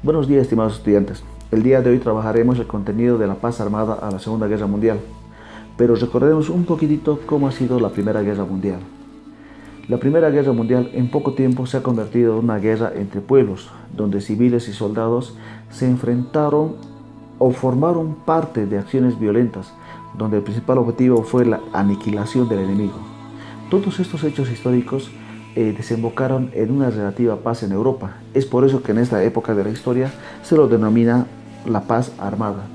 Buenos días, estimados estudiantes. El día de hoy trabajaremos el contenido de la paz armada a la Segunda Guerra Mundial, pero recordaremos un poquitito cómo ha sido la Primera Guerra Mundial. La Primera Guerra Mundial en poco tiempo se ha convertido en una guerra entre pueblos, donde civiles y soldados se enfrentaron o formaron parte de acciones violentas, donde el principal objetivo fue la aniquilación del enemigo. Todos estos hechos históricos desembocaron en una relativa paz en Europa. Es por eso que en esta época de la historia se lo denomina la paz armada.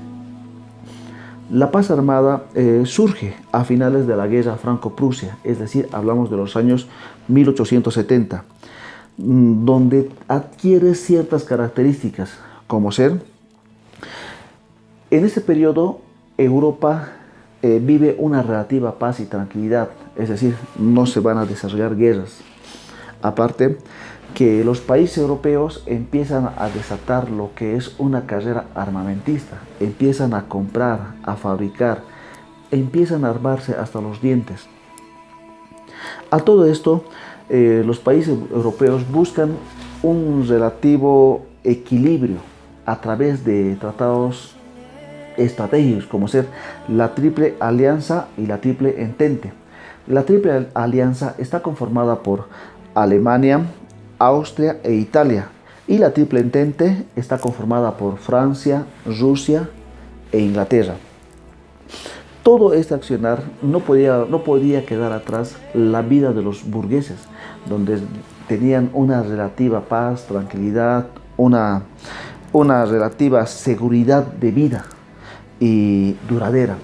La paz armada surge a finales de la guerra franco-prusia, es decir, hablamos de los años 1870, donde adquiere ciertas características, como ser, en este periodo Europa vive una relativa paz y tranquilidad, es decir, no se van a desarrollar guerras. Aparte que los países europeos empiezan a desatar lo que es una carrera armamentista, empiezan a comprar, a fabricar, empiezan a armarse hasta los dientes. A todo esto, los países europeos buscan un relativo equilibrio a través de tratados estratégicos, como ser la Triple Alianza y la Triple Entente. La Triple Alianza está conformada por Alemania, Austria e Italia, y la Triple Entente está conformada por Francia, Rusia e Inglaterra. Todo este accionar no podía quedar atrás la vida de los burgueses, donde tenían una relativa paz, tranquilidad, una relativa seguridad de vida y duradera.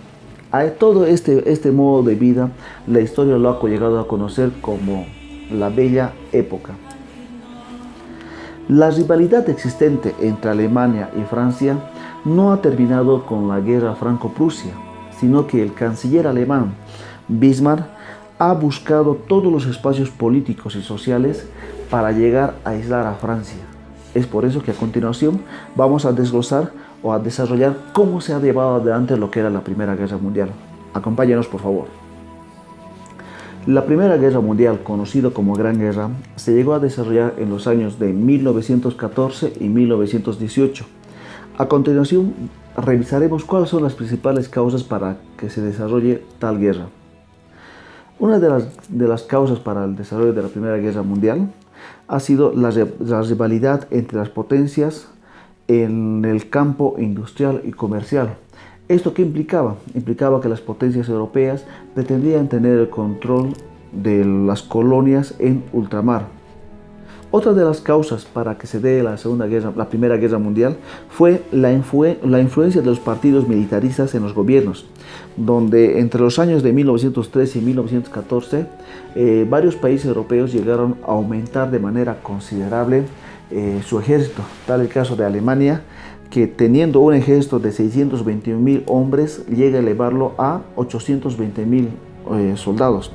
A todo este modo de vida, la historia lo ha llegado a conocer como la Bella Época. La rivalidad existente entre Alemania y Francia no ha terminado con la guerra franco-prusia, sino que el canciller alemán Bismarck ha buscado todos los espacios políticos y sociales para llegar a aislar a Francia. Es por eso que a continuación vamos a desglosar o a desarrollar cómo se ha llevado adelante lo que era la Primera Guerra Mundial. Acompáñenos, por favor. La Primera Guerra Mundial, conocida como Gran Guerra, se llegó a desarrollar en los años de 1914 y 1918. A continuación, revisaremos cuáles son las principales causas para que se desarrolle tal guerra. Una de las causas para el desarrollo de la Primera Guerra Mundial ha sido la rivalidad entre las potencias en el campo industrial y comercial. ¿Esto qué implicaba? Implicaba que las potencias europeas pretendían tener el control de las colonias en ultramar. Otra de las causas para que se dé la Primera Guerra Mundial fue la influencia de los partidos militaristas en los gobiernos, donde entre los años de 1913 y 1914 varios países europeos llegaron a aumentar de manera considerable su ejército. Tal el caso de Alemania, que teniendo un ejército de 621.000 hombres llega a elevarlo a 820.000 soldados.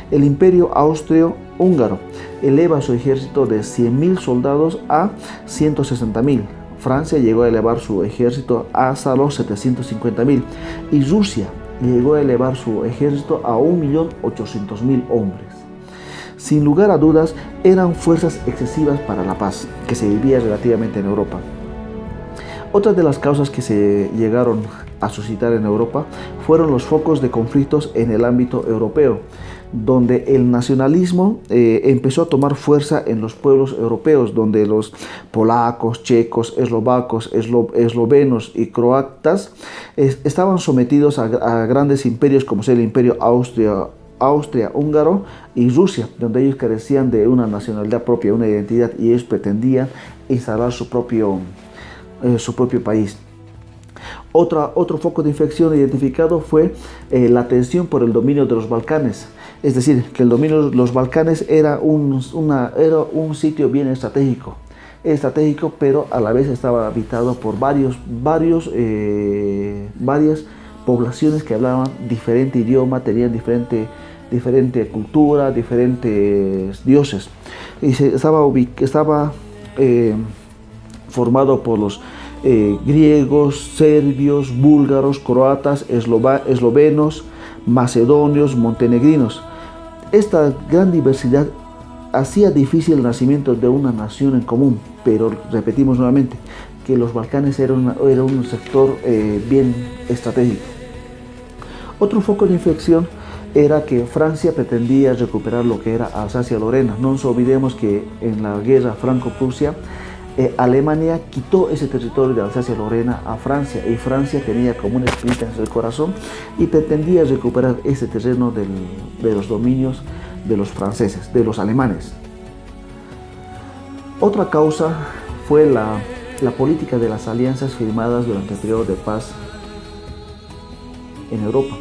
El Imperio Austro-Húngaro eleva su ejército de 100.000 soldados a 160.000. Francia llegó a elevar su ejército hasta los 750.000 y Rusia llegó a elevar su ejército a 1.800.000 hombres. Sin lugar a dudas, eran fuerzas excesivas para la paz que se vivía relativamente en Europa. Otra de las causas que se llegaron a suscitar en Europa fueron los focos de conflictos en el ámbito europeo, donde el nacionalismo empezó a tomar fuerza en los pueblos europeos, donde los polacos, checos, eslovacos, eslovenos y croatas estaban sometidos a grandes imperios como es el Imperio Austria-Húngaro y Rusia, donde ellos carecían de una nacionalidad propia, una identidad, y ellos pretendían instalar su propio país. Otro foco de infección identificado fue la tensión por el dominio de los Balcanes. Es decir, que el dominio de los Balcanes era un sitio bien estratégico, pero a la vez estaba habitado por varias poblaciones que hablaban diferente idioma, tenían diferente cultura, diferentes dioses. Y estaba formado por los griegos, serbios, búlgaros, croatas, eslovenos, macedonios, montenegrinos. Esta gran diversidad hacía difícil el nacimiento de una nación en común, pero repetimos nuevamente, que los Balcanes era un sector bien estratégico. Otro foco de inflexión era que Francia pretendía recuperar lo que era Alsacia-Lorena. No nos olvidemos que en la guerra franco-prusia, Alemania quitó ese territorio de Alsacia-Lorena a Francia, y Francia tenía como una espinita en el corazón y pretendía recuperar ese terreno de los dominios de los franceses, de los alemanes. Otra causa fue la política de las alianzas firmadas durante el periodo de paz en Europa,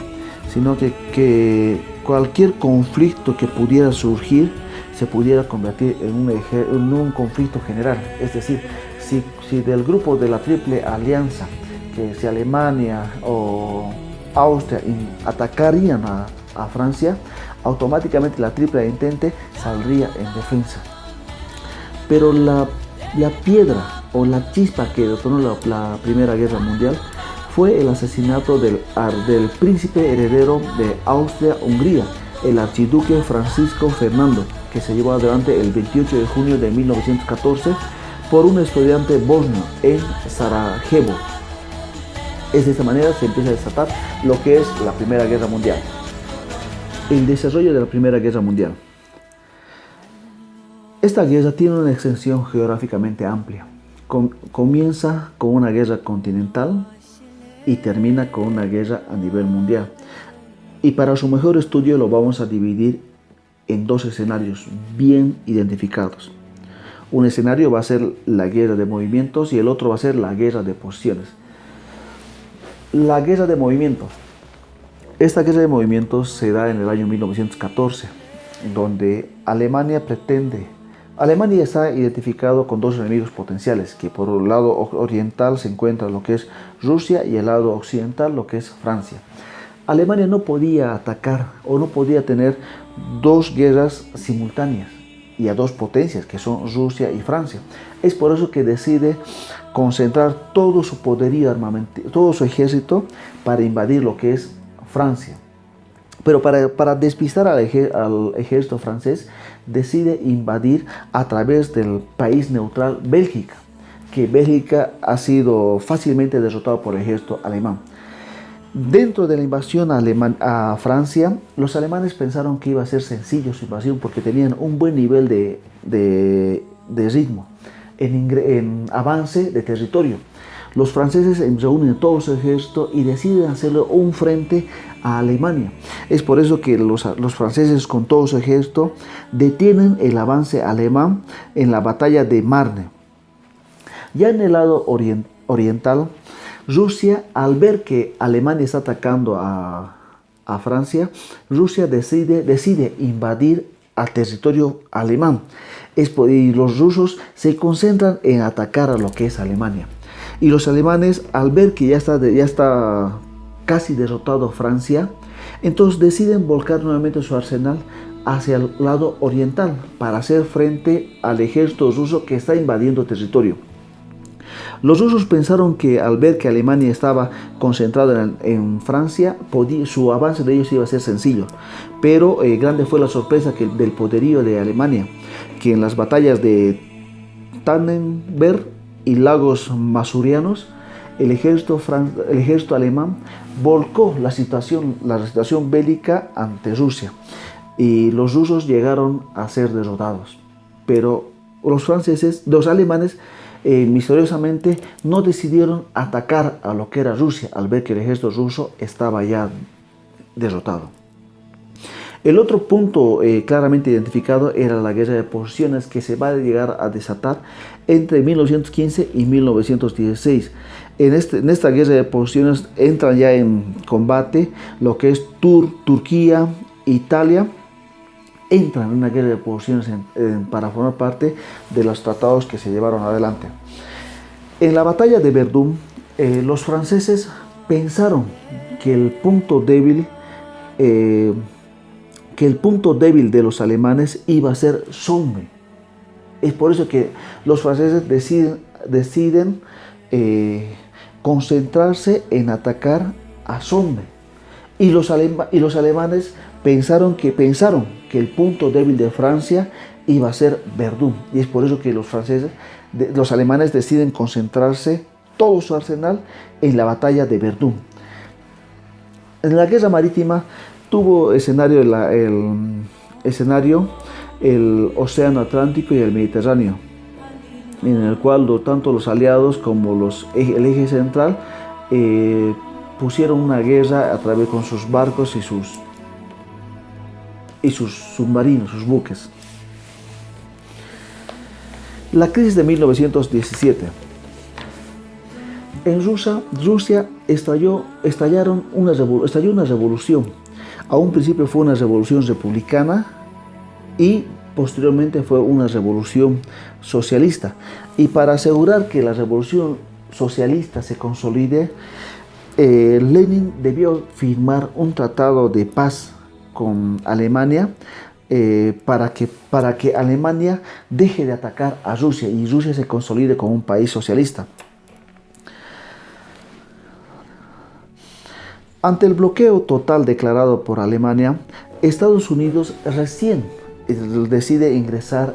sino que cualquier conflicto que pudiera surgir se pudiera convertir en un conflicto general. Es decir, si del grupo de la Triple Alianza, que si Alemania o Austria atacarían a Francia, automáticamente la Triple Entente saldría en defensa. Pero la piedra o la chispa que detonó la Primera Guerra Mundial fue el asesinato del príncipe heredero de Austria-Hungría, el archiduque Francisco Fernando, que se llevó adelante el 28 de junio de 1914 por un estudiante bosnio en Sarajevo. Es de esta manera se empieza a desatar lo que es la Primera Guerra Mundial. El desarrollo de la Primera Guerra Mundial. Esta guerra tiene una extensión geográficamente amplia. Comienza con una guerra continental y termina con una guerra a nivel mundial. Y para su mejor estudio lo vamos a dividir en dos escenarios bien identificados. Un escenario va a ser la guerra de movimientos y el otro va a ser la guerra de posiciones. La guerra de movimientos. Esta guerra de movimientos se da en el año 1914, donde Alemania está identificado con dos enemigos potenciales, que por el lado oriental se encuentra lo que es Rusia y el lado occidental lo que es Francia. Alemania no podía atacar o no podía tener dos guerras simultáneas y a dos potencias que son Rusia y Francia. Es por eso que decide concentrar todo su poderío armamentístico, todo su ejército para invadir lo que es Francia. Pero para despistar al ejército francés, decide invadir a través del país neutral Bélgica, que Bélgica ha sido fácilmente derrotado por el ejército alemán. Dentro de la invasión a Francia, los alemanes pensaron que iba a ser sencillo su invasión porque tenían un buen nivel de ritmo en avance de territorio. Los franceses reúnen todo su ejército y deciden hacerle un frente a Alemania. Es por eso que los franceses con todo su ejército detienen el avance alemán en la batalla de Marne. Ya en el lado oriental, Rusia, al ver que Alemania está atacando a Francia, Rusia decide invadir al territorio alemán. Y los rusos se concentran en atacar a lo que es Alemania. Y los alemanes, al ver que ya está casi derrotado Francia, entonces deciden volcar nuevamente su arsenal hacia el lado oriental para hacer frente al ejército ruso que está invadiendo territorio. Los rusos pensaron que al ver que Alemania estaba concentrada en Francia, su avance de ellos iba a ser sencillo. Pero grande fue la sorpresa del poderío de Alemania, que en las batallas de Tannenberg y Lagos Masurianos, el ejército alemán volcó la situación bélica ante Rusia y los rusos llegaron a ser derrotados. Pero los alemanes misteriosamente no decidieron atacar a lo que era Rusia al ver que el ejército ruso estaba ya derrotado. El otro punto claramente identificado era la guerra de posiciones que se va a llegar a desatar entre 1915 y 1916. En esta guerra de posiciones entran ya en combate lo que es Turquía, Italia. Entran en una guerra de posiciones para formar parte de los tratados que se llevaron adelante. En la batalla de Verdún, los franceses pensaron que el punto débil de los alemanes iba a ser Somme. Es por eso que los franceses deciden concentrarse en atacar a Somme. Y los alemanes pensaron que el punto débil de Francia iba a ser Verdún. Y es por eso que los alemanes deciden concentrarse todo su arsenal en la batalla de Verdún. En la guerra marítima tuvo escenario el Océano Atlántico y el Mediterráneo, en el cual tanto los aliados como el eje central pusieron una guerra a través con sus barcos y sus submarinos, sus buques. La crisis de 1917. En Rusia estalló una revolución. A un principio fue una revolución republicana y posteriormente fue una revolución socialista. Y para asegurar que la revolución socialista se consolide, Lenin debió firmar un tratado de paz con Alemania para que Alemania deje de atacar a Rusia y Rusia se consolide como un país socialista. Ante el bloqueo total declarado por Alemania, Estados Unidos recién decide ingresar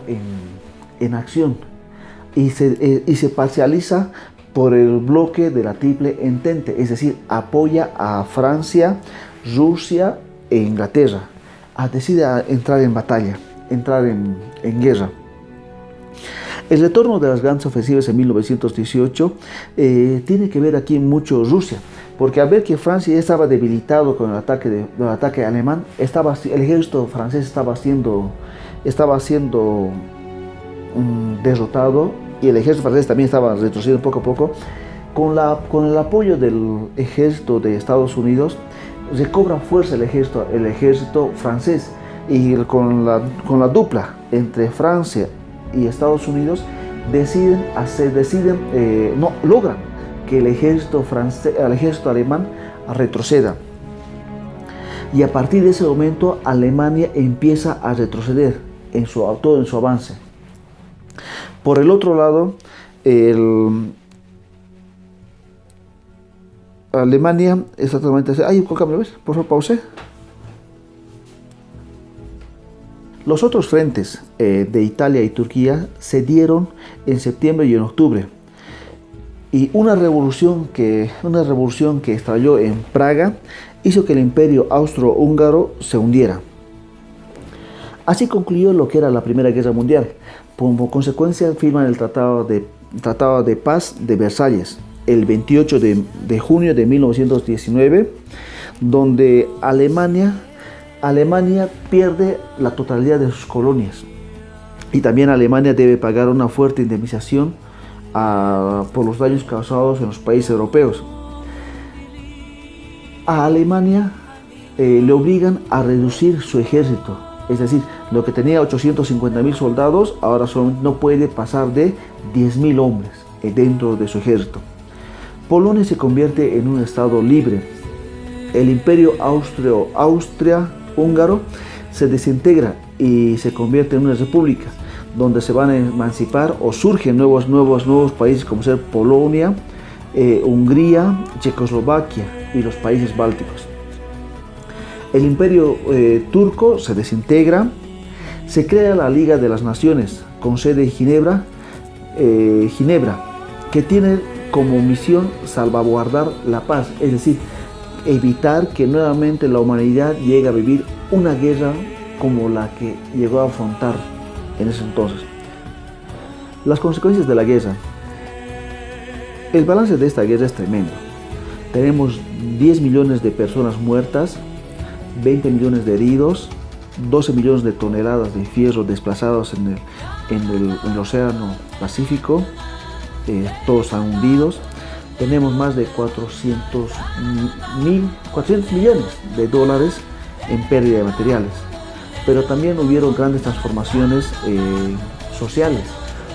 en acción y se parcializa por el bloque de la Triple Entente, es decir, apoya a Francia, Rusia e Inglaterra. Decide entrar en batalla, entrar en guerra. El retorno de las grandes ofensivas en 1918 tiene que ver aquí mucho Rusia, porque al ver que Francia ya estaba debilitado con el ataque alemán, el ejército francés estaba siendo derrotado y el ejército francés también estaba retrocediendo poco a poco. Con el apoyo del ejército de Estados Unidos, recobra fuerza el ejército francés y con la dupla entre Francia y Estados Unidos logran que el ejército alemán retroceda. Y a partir de ese momento Alemania empieza a retroceder en su avance. Por el otro lado, Alemania exactamente. ¿Cómo ves? Por favor, pause. Los otros frentes de Italia y Turquía se dieron en septiembre y en octubre. Y una revolución que estalló en Praga hizo que el imperio austrohúngaro se hundiera. Así concluyó lo que era la Primera Guerra Mundial. Como consecuencia firman el Tratado de Paz de Versalles el 28 de junio de 1919, donde Alemania pierde la totalidad de sus colonias y también Alemania debe pagar una fuerte indemnización por los daños causados en los países europeos. A Alemania le obligan a reducir su ejército, es decir, lo que tenía 850.000 soldados ahora no puede pasar de 10.000 hombres dentro de su ejército. Polonia se convierte en un estado libre. El imperio austria-húngaro se desintegra y se convierte en una república donde se van a emancipar o surgen nuevos países como ser Polonia, Hungría, Checoslovaquia y los países bálticos. El imperio turco se desintegra, se crea la Liga de las Naciones con sede en Ginebra, que tiene como misión salvaguardar la paz, es decir, evitar que nuevamente la humanidad llegue a vivir una guerra como la que llegó a afrontar en ese entonces. Las consecuencias de la guerra. El balance de esta guerra es tremendo. Tenemos 10 millones de personas muertas, 20 millones de heridos, 12 millones de toneladas de fierro desplazados en el Océano Pacífico, todos han hundidos. Tenemos más de 400 millones de dólares en pérdida de materiales. Pero también hubieron grandes transformaciones sociales,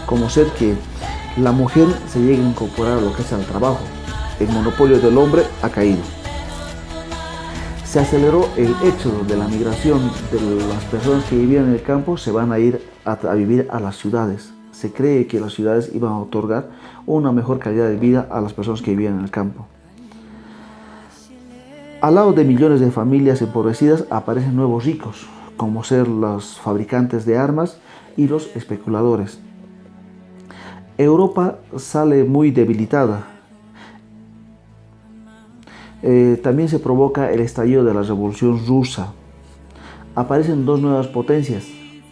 como ser que la mujer se llegue a incorporar a lo que es el trabajo. El monopolio del hombre ha caído. Se aceleró el éxodo de la migración de las personas que vivían en el campo, se van a ir a vivir a las ciudades. Se cree que las ciudades iban a otorgar una mejor calidad de vida a las personas que vivían en el campo. Al lado de millones de familias empobrecidas aparecen nuevos ricos, como ser los fabricantes de armas y los especuladores. Europa sale muy debilitada. También se provoca el estallido de la Revolución Rusa. Aparecen dos nuevas potencias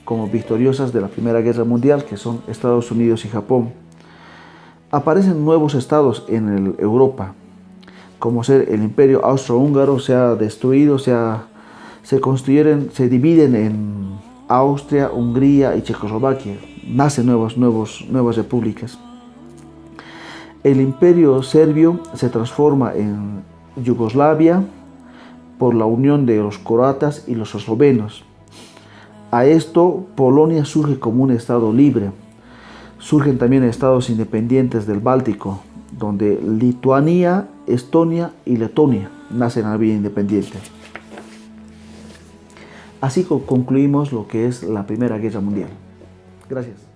como victoriosas de la Primera Guerra Mundial, que son Estados Unidos y Japón. Aparecen nuevos estados en Europa, como ser el Imperio Austrohúngaro. Se ha destruido, se dividen en Austria, Hungría y Checoslovaquia. Nacen nuevas repúblicas. El Imperio Serbio se transforma en Yugoslavia por la unión de los croatas y los eslovenos. A esto, Polonia surge como un estado libre. Surgen también estados independientes del Báltico, donde Lituania, Estonia y Letonia nacen a la vida independiente. Así concluimos lo que es la Primera Guerra Mundial. Gracias.